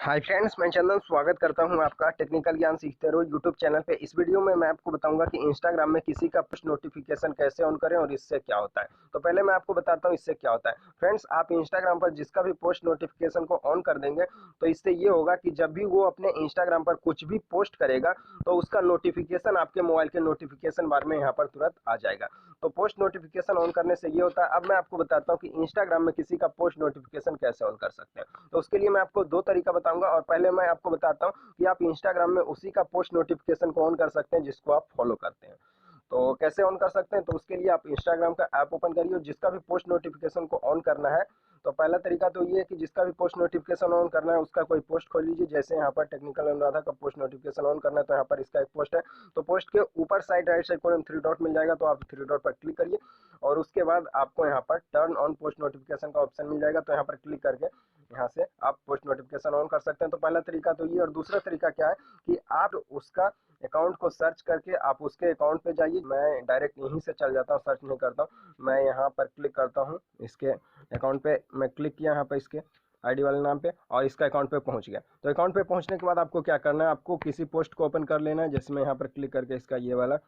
Hi friends, मैं चंदन स्वागत करता हूं आपका टेक्निकल ज्ञान सीखते रहो यूट्यूब चैनल पे। इस वीडियो में मैं आपको बताऊंगा कि इंस्टाग्राम में किसी का पुश नोटिफिकेशन कैसे ऑन करें और इससे क्या होता है। तो पहले मैं आपको बताता हूं इससे क्या होता है। फ्रेंड्स, आप इंस्टाग्राम पर जिसका भी पोस्ट नोटिफिकेशन को ऑन कर देंगे तो इससे ये होगा कि जब भी वो अपने इंस्टाग्राम पर कुछ भी पोस्ट करेगा तो उसका नोटिफिकेशन आपके मोबाइल के नोटिफिकेशन बार में यहाँ पर तुरंत आ जाएगा। तो पोस्ट नोटिफिकेशन ऑन करने से ये होता है। अब मैं आपको बताता हूँ कि इंस्टाग्राम में किसी का पोस्ट नोटिफिकेशन कैसे ऑन कर सकते हैं। तो उसके लिए मैं आपको दो तरीका बताऊंगा और पहले मैं आपको बताता हूँ कि आप इंस्टाग्राम में उसी का पोस्ट नोटिफिकेशन को ऑन कर सकते हैं जिसको आप फॉलो करते हैं। तो कैसे ऑन कर सकते हैं, तो उसके लिए आप इंस्टाग्राम का ऐप ओपन करिए और जिसका भी पोस्ट नोटिफिकेशन को ऑन करना है, तो पहला तरीका तो ये है कि जिसका भी पोस्ट नोटिफिकेशन ऑन करना है उसका कोई पोस्ट खोल लीजिए। जैसे यहाँ पर टेक्निकल अनुराधा का पोस्ट नोटिफिकेशन ऑन करना है तो यहाँ पर इसका एक पोस्ट है। तो पोस्ट के ऊपर साइड राइट साइड कोने में थ्री डॉट मिल जाएगा, तो आप थ्री डॉट पर क्लिक करिए और उसके बाद आपको यहाँ पर टर्न ऑन पोस्ट नोटिफिकेशन का ऑप्शन मिल जाएगा। तो यहाँ पर क्लिक करके यहाँ से आप पोस्ट नोटिफिकेशन ऑन कर सकते हैं। तो पहला तरीका तो ये। और दूसरा तरीका क्या है कि आप उसका अकाउंट को सर्च करके आप उसके अकाउंट पे जाइए। मैं डायरेक्ट यहीं से चल जाता हूँ, सर्च नहीं करता हूँ। मैं यहाँ पर क्लिक करता हूँ, इसके अकाउंट पे मैं क्लिक किया यहाँ पे इसके आईडी वाले नाम पे और इसका अकाउंट पे पहुंच गया। तो अकाउंट पे पहुंचने के बाद आपको क्या करना है, आपको किसी पोस्ट को ओपन कर लेना है। जैसे मैं यहाँ पर क्लिक करके इसका ये वाला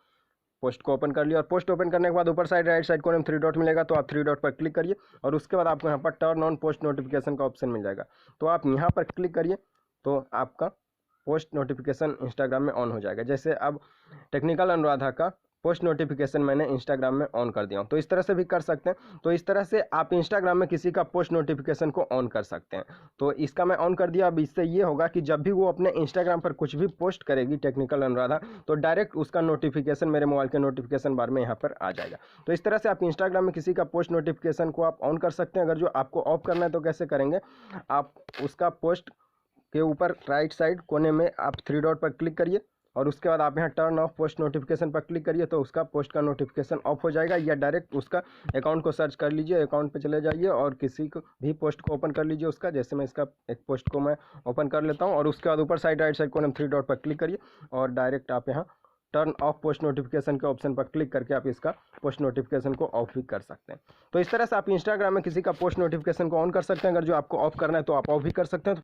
पोस्ट को ओपन कर लिया और पोस्ट ओपन करने के बाद ऊपर साइड राइट साइड कोने में थ्री डॉट मिलेगा, तो आप थ्री डॉट पर क्लिक करिए और उसके बाद आपको यहाँ पर टर्न ऑन पोस्ट नोटिफिकेशन का ऑप्शन मिल जाएगा। तो आप यहाँ पर क्लिक करिए तो आपका पोस्ट नोटिफिकेशन इंस्टाग्राम में ऑन हो जाएगा। जैसे अब टेक्निकल अनुराधा का पोस्ट नोटिफिकेशन मैंने इंस्टाग्राम में ऑन कर दिया हूँ, तो इस तरह से भी कर सकते हैं। तो इस तरह से आप इंस्टाग्राम में किसी का पोस्ट नोटिफिकेशन को ऑन कर सकते हैं। तो इसका मैं ऑन कर दिया। अब इससे ये होगा कि जब भी वो अपने इंस्टाग्राम पर कुछ भी पोस्ट करेगी टेक्निकल अनुराधा, तो डायरेक्ट उसका नोटिफिकेशन मेरे मोबाइल के नोटिफिकेशन बार में यहाँ पर आ जाएगा। तो इस तरह से आप इंस्टाग्राम में किसी का पोस्ट नोटिफिकेशन को आप ऑन कर सकते हैं। अगर जो आपको ऑफ करना है तो कैसे करेंगे, आप उसका पोस्ट के ऊपर राइट साइड कोने में आप थ्री डॉट पर क्लिक करिए और उसके बाद आप यहाँ टर्न ऑफ पोस्ट नोटिफिकेशन पर क्लिक करिए, तो उसका पोस्ट का नोटिफिकेशन ऑफ हो जाएगा। या डायरेक्ट उसका अकाउंट को सर्च कर लीजिए, अकाउंट पे चले जाइए और किसी को भी पोस्ट को ओपन कर लीजिए उसका। जैसे मैं इसका एक पोस्ट को मैं ओपन कर लेता हूँ और उसके बाद ऊपर साइड राइट साइड कोने में थ्री डॉट पर क्लिक करिए और डायरेक्ट आप यहाँ टर्न ऑफ पोस्ट नोटिफिकेशन के ऑप्शन पर क्लिक करके आप इसका पोस्ट नोटिफिकेशन को ऑफ भी कर सकते हैं। तो इस तरह से आप इंस्टाग्राम में किसी का पोस्ट नोटिफिकेशन को ऑन कर सकते हैं। अगर जो आपको ऑफ करना है तो आप ऑफ भी कर सकते हैं।